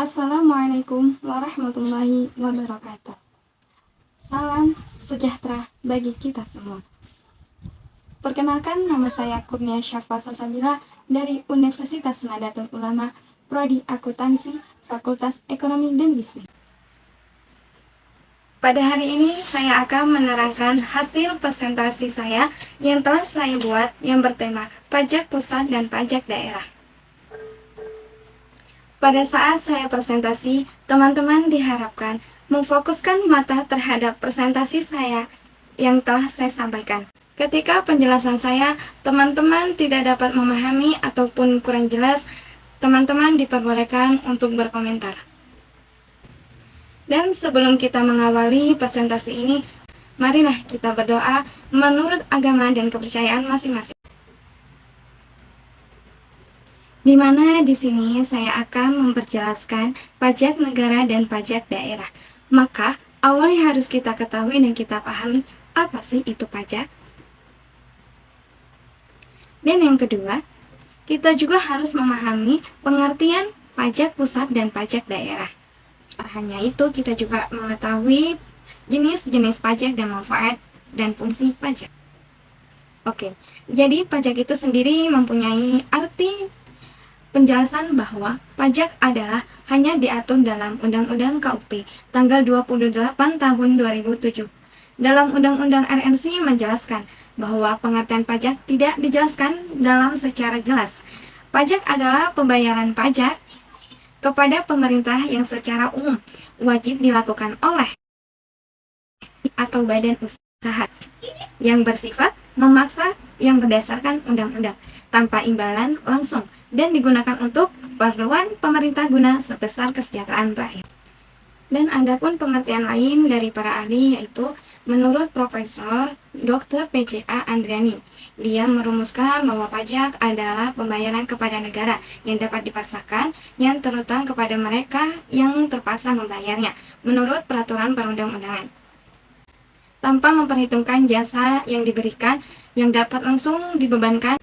Assalamualaikum warahmatullahi wabarakatuh. Salam sejahtera bagi kita semua. Perkenalkan, nama saya Kurnia Syafa Sasabila dari Universitas Nahdlatul Ulama, Prodi Akuntansi, Fakultas Ekonomi dan Bisnis. Pada hari ini saya akan menerangkan hasil presentasi saya yang telah saya buat yang bertema pajak pusat dan pajak daerah. Pada saat saya presentasi, teman-teman diharapkan memfokuskan mata terhadap presentasi saya yang telah saya sampaikan. Ketika penjelasan saya, teman-teman tidak dapat memahami ataupun kurang jelas, teman-teman diperbolehkan untuk berkomentar. Dan sebelum kita mengawali presentasi ini, marilah kita berdoa menurut agama dan kepercayaan masing-masing. Di mana di sini saya akan memperjelaskan pajak negara dan pajak daerah. Maka, awalnya harus kita ketahui dan kita pahami apa sih itu pajak. Dan yang kedua, kita juga harus memahami pengertian pajak pusat dan pajak daerah. Tak hanya itu, kita juga mengetahui jenis-jenis pajak dan manfaat dan fungsi pajak. Oke, jadi pajak itu sendiri mempunyai arti penjelasan bahwa pajak adalah hanya diatur dalam Undang-Undang KUP tanggal 28 tahun 2007. Dalam Undang-Undang RNC menjelaskan bahwa pengertian pajak tidak dijelaskan dalam secara jelas. Pajak adalah pembayaran pajak kepada pemerintah yang secara umum wajib dilakukan oleh atau badan usaha yang bersifat memaksa yang berdasarkan undang-undang tanpa imbalan langsung dan digunakan untuk keperluan pemerintah guna sebesar kesejahteraan rakyat. Dan adapun pengertian lain dari para ahli yaitu menurut Profesor Dr. PCA Andriani, dia merumuskan bahwa pajak adalah pembayaran kepada negara yang dapat dipaksakan yang terutang kepada mereka yang terpaksa membayarnya menurut peraturan perundang-undangan, tanpa memperhitungkan jasa yang diberikan yang dapat langsung dibebankan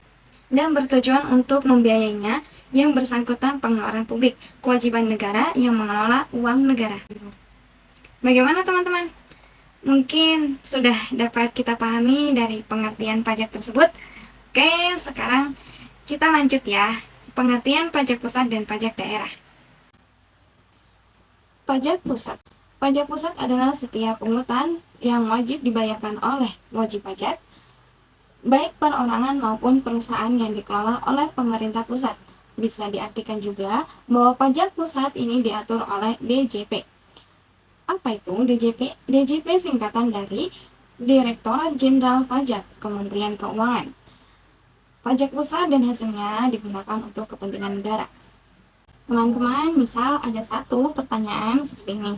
dan bertujuan untuk membiayainya yang bersangkutan pengeluaran publik, kewajiban negara yang mengelola uang negara. Bagaimana teman-teman? Mungkin sudah dapat kita pahami dari pengertian pajak tersebut. Oke, sekarang kita lanjut ya, pengertian pajak pusat dan pajak daerah. Pajak pusat. Pajak pusat adalah setiap pungutan yang wajib dibayarkan oleh wajib pajak, baik perorangan maupun perusahaan yang dikelola oleh pemerintah pusat. Bisa diartikan juga bahwa pajak pusat ini diatur oleh DJP. Apa itu DJP? DJP singkatan dari Direktorat Jenderal Pajak, Kementerian Keuangan. Pajak pusat dan hasilnya digunakan untuk kepentingan negara. Teman-teman, misal ada satu pertanyaan seperti ini.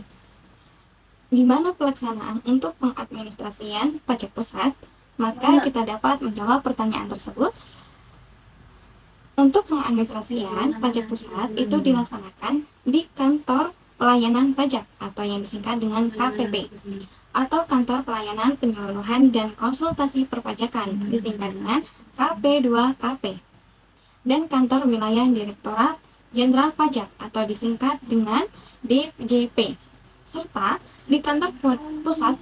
Gimana pelaksanaan untuk pengadministrasian pajak pusat? Maka kita dapat menjawab pertanyaan tersebut. Untuk pengadministrasian pajak pusat itu dilaksanakan di kantor pelayanan pajak atau yang disingkat dengan KPP atau kantor pelayanan penyeluruhan dan konsultasi perpajakan disingkat dengan KP2KP dan kantor wilayah Direktorat Jenderal Pajak atau disingkat dengan DJP serta di kantor pusat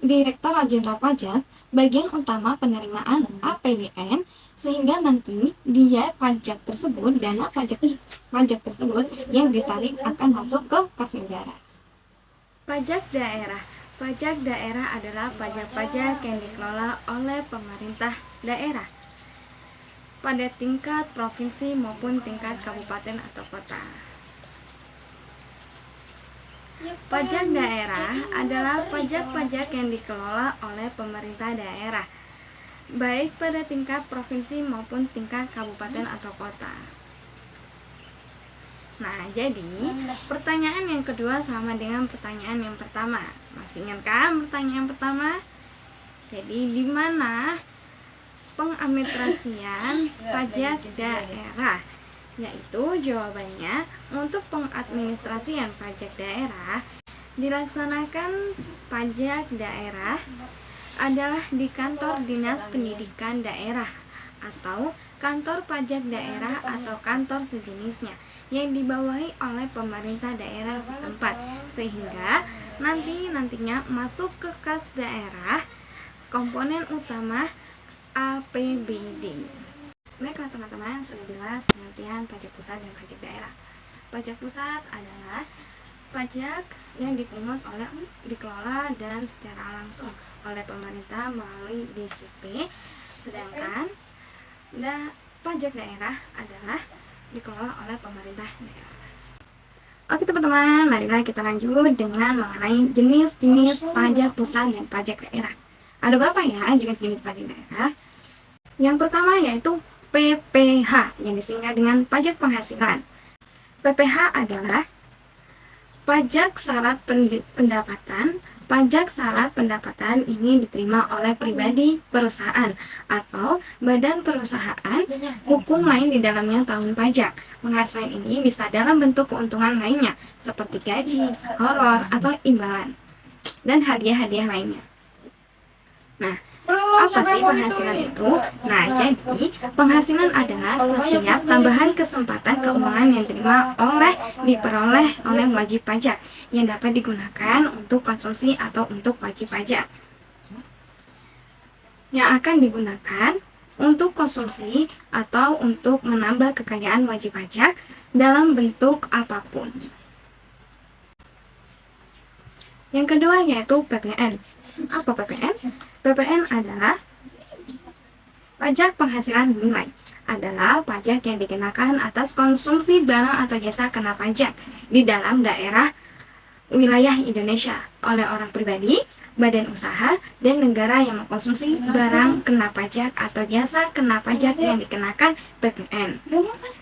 Direktorat Jenderal Pajak bagian utama penerimaan APBN, sehingga nanti dia pajak tersebut, dana pajak tersebut yang ditarik akan masuk ke kas negara. Pajak daerah. Pajak daerah adalah pajak-pajak yang dikelola oleh pemerintah daerah pada tingkat provinsi maupun tingkat kabupaten atau kota. Pajak daerah adalah pajak-pajak yang dikelola oleh pemerintah daerah, baik pada tingkat provinsi maupun tingkat kabupaten atau kota. Nah, jadi pertanyaan yang kedua sama dengan pertanyaan yang pertama. Masih ingat kan pertanyaan pertama? Jadi, di mana pengadministrasian pajak daerah? Yaitu jawabannya untuk pengadministrasian pajak daerah dilaksanakan pajak daerah adalah di kantor Dinas Pendidikan Daerah atau kantor pajak daerah atau kantor sejenisnya yang dibawahi oleh pemerintah daerah setempat, sehingga nantinya masuk ke kas daerah komponen utama APBD. Baiklah teman-teman, sudah jelas pengertian pajak pusat dan pajak daerah. Pajak pusat adalah pajak yang dipungut oleh, dikelola dan secara langsung oleh pemerintah melalui DJP, sedangkan pajak daerah adalah dikelola oleh pemerintah daerah. Oke teman-teman, marilah kita lanjut dengan mengenai jenis-jenis pajak pusat dan pajak daerah. Ada berapa ya jenis-jenis pajak daerah? Yang pertama yaitu PPH yang disingkat dengan pajak penghasilan. PPH adalah pajak syarat pendapatan. Pajak syarat pendapatan ini diterima oleh pribadi, perusahaan, atau badan perusahaan hukum lain di dalamnya tahun pajak. Penghasilan ini bisa dalam bentuk keuntungan lainnya, seperti gaji, honor, atau imbalan, dan hadiah-hadiah lainnya. Nah, apa sih penghasilan itu? Nah, jadi penghasilan adalah setiap tambahan kesempatan keuangan yang diperoleh oleh wajib pajak yang dapat digunakan untuk konsumsi atau untuk wajib pajak. Yang akan digunakan untuk konsumsi atau untuk menambah kekayaan wajib pajak dalam bentuk apapun. Yang kedua yaitu PPN. Apa PPN? PPN adalah pajak penghasilan nilai. Adalah pajak yang dikenakan atas konsumsi barang atau jasa kena pajak di dalam daerah wilayah Indonesia oleh orang pribadi, badan usaha, dan negara yang mengkonsumsi barang kena pajak atau jasa kena pajak yang dikenakan PPN.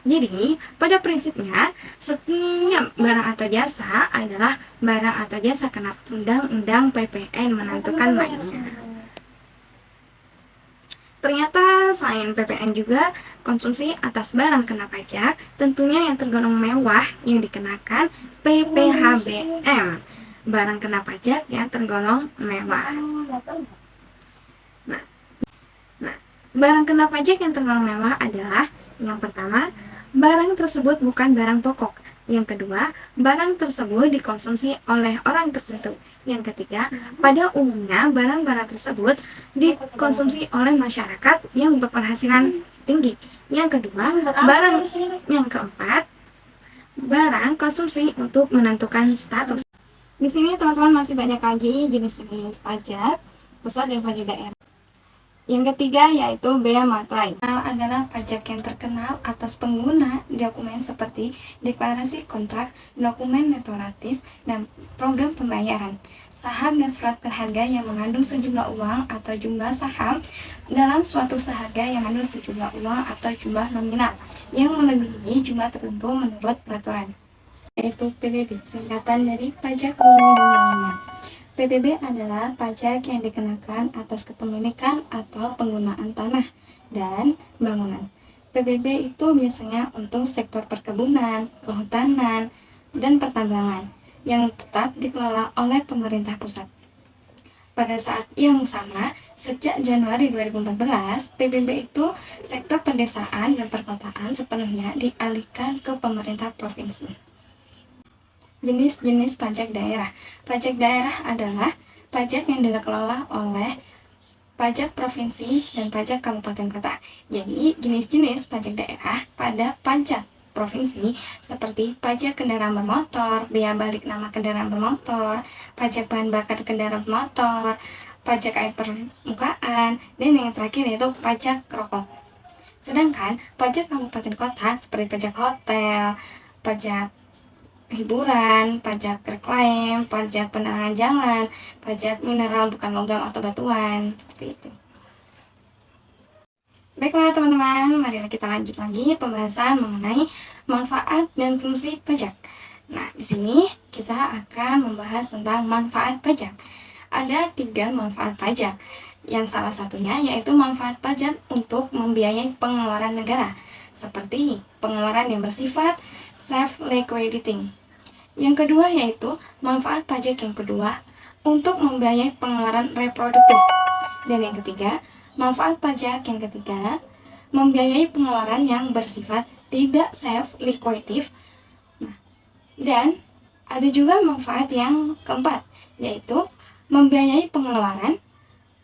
Jadi, pada prinsipnya, setiap barang atau jasa adalah barang atau jasa kena undang-undang PPN menentukan lainnya. Ternyata selain PPN juga konsumsi atas barang kena pajak tentunya yang tergolong mewah yang dikenakan PPHBM, barang kena pajak yang tergolong mewah. Nah, barang kena pajak yang tergolong mewah adalah yang pertama, barang tersebut bukan barang pokok. Yang kedua, barang tersebut dikonsumsi oleh orang tertentu. Yang ketiga, pada umumnya barang-barang tersebut dikonsumsi oleh masyarakat yang berpenghasilan tinggi. Yang kedua, yang keempat, barang konsumsi untuk menentukan status. Di sini teman-teman masih banyak lagi jenis-jenis pajak pusat dan pajak daerah. Yang ketiga yaitu bea materai. Adalah pajak yang terkenal atas pengguna dokumen seperti deklarasi kontrak, dokumen notaris, dan program pembayaran, saham dan surat berharga yang mengandung sejumlah uang atau jumlah saham dalam suatu seharga yang mengandung sejumlah uang atau jumlah nominal yang melebihi jumlah tertentu menurut peraturan, yaitu PBB, singkatan dari pajak umum dan bangunan. PBB adalah pajak yang dikenakan atas kepemilikan atau penggunaan tanah dan bangunan. PBB itu biasanya untuk sektor perkebunan, kehutanan, dan pertambangan yang tetap dikelola oleh pemerintah pusat. Pada saat yang sama, sejak Januari 2014, PBB itu sektor pedesaan dan perkotaan sepenuhnya dialihkan ke pemerintah provinsi. Jenis-jenis pajak daerah. Pajak daerah adalah pajak yang dikelola oleh pajak provinsi dan pajak kabupaten kota. Jadi, jenis-jenis pajak daerah pada pajak provinsi seperti pajak kendaraan bermotor, bea balik nama kendaraan bermotor, pajak bahan bakar kendaraan bermotor, pajak air permukaan, dan yang terakhir yaitu pajak rokok. Sedangkan pajak kabupaten kota seperti pajak hotel, pajak hiburan, pajak reklaim, pajak penerangan jalan, pajak mineral bukan logam atau batuan, seperti itu. Baiklah teman-teman, mari kita lanjut lagi pembahasan mengenai manfaat dan fungsi pajak. Nah, di sini kita akan membahas tentang manfaat pajak. Ada 3 manfaat pajak. Yang salah satunya yaitu manfaat pajak untuk membiayai pengeluaran negara, seperti pengeluaran yang bersifat self-liquidating. Yang kedua yaitu manfaat pajak yang kedua untuk membiayai pengeluaran reproduktif. Dan yang ketiga, manfaat pajak yang ketiga membiayai pengeluaran yang bersifat tidak self-liquidatif. Nah, dan ada juga manfaat yang keempat, yaitu membiayai pengeluaran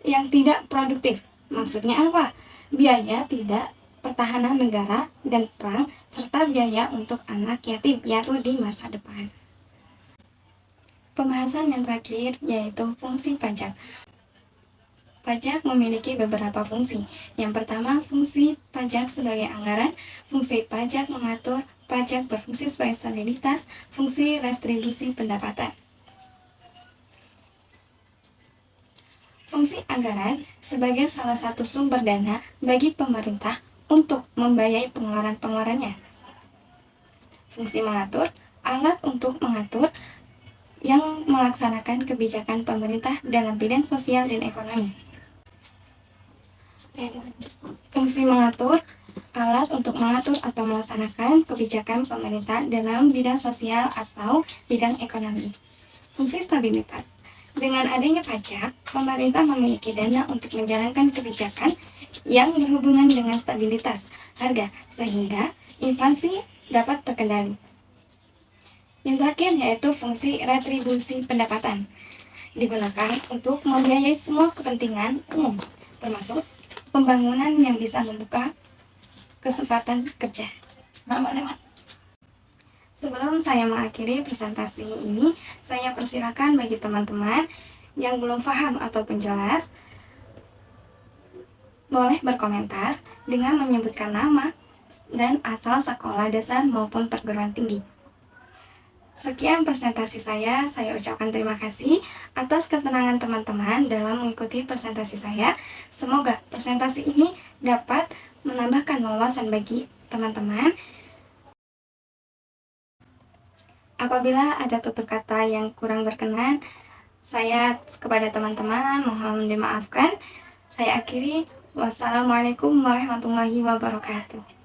yang tidak produktif. Maksudnya apa? Biaya tidak pertahanan negara dan perang, serta biaya untuk anak yatim piatu di masa depan. Pembahasan yang terakhir yaitu fungsi pajak. Pajak memiliki beberapa fungsi. Yang pertama, fungsi pajak sebagai anggaran, fungsi pajak mengatur, pajak berfungsi sebagai stabilitas, fungsi restribusi pendapatan. Fungsi anggaran sebagai salah satu sumber dana bagi pemerintah untuk membiayai pengeluaran-pengeluarannya. Fungsi mengatur, alat untuk mengatur yang melaksanakan kebijakan pemerintah dalam bidang sosial dan ekonomi. Fungsi mengatur, alat untuk mengatur atau melaksanakan kebijakan pemerintah dalam bidang sosial atau bidang ekonomi. Fungsi stabilitas. Dengan adanya pajak, pemerintah memiliki dana untuk menjalankan kebijakan yang berhubungan dengan stabilitas harga, sehingga inflasi dapat terkendali. Yang terakhir yaitu fungsi retribusi pendapatan. Digunakan untuk membiayai semua kepentingan umum, termasuk pembangunan yang bisa membuka kesempatan kerja. Sebelum saya mengakhiri presentasi ini, saya persilakan bagi teman-teman yang belum paham ataupun jelas, boleh berkomentar dengan menyebutkan nama dan asal sekolah dasar maupun perguruan tinggi. Sekian presentasi saya ucapkan terima kasih atas ketenangan teman-teman dalam mengikuti presentasi saya. Semoga presentasi ini dapat menambahkan wawasan bagi teman-teman. Apabila ada tutur kata yang kurang berkenan, saya kepada teman-teman mohon dimaafkan. Saya akhiri. Wassalamualaikum warahmatullahi wabarakatuh.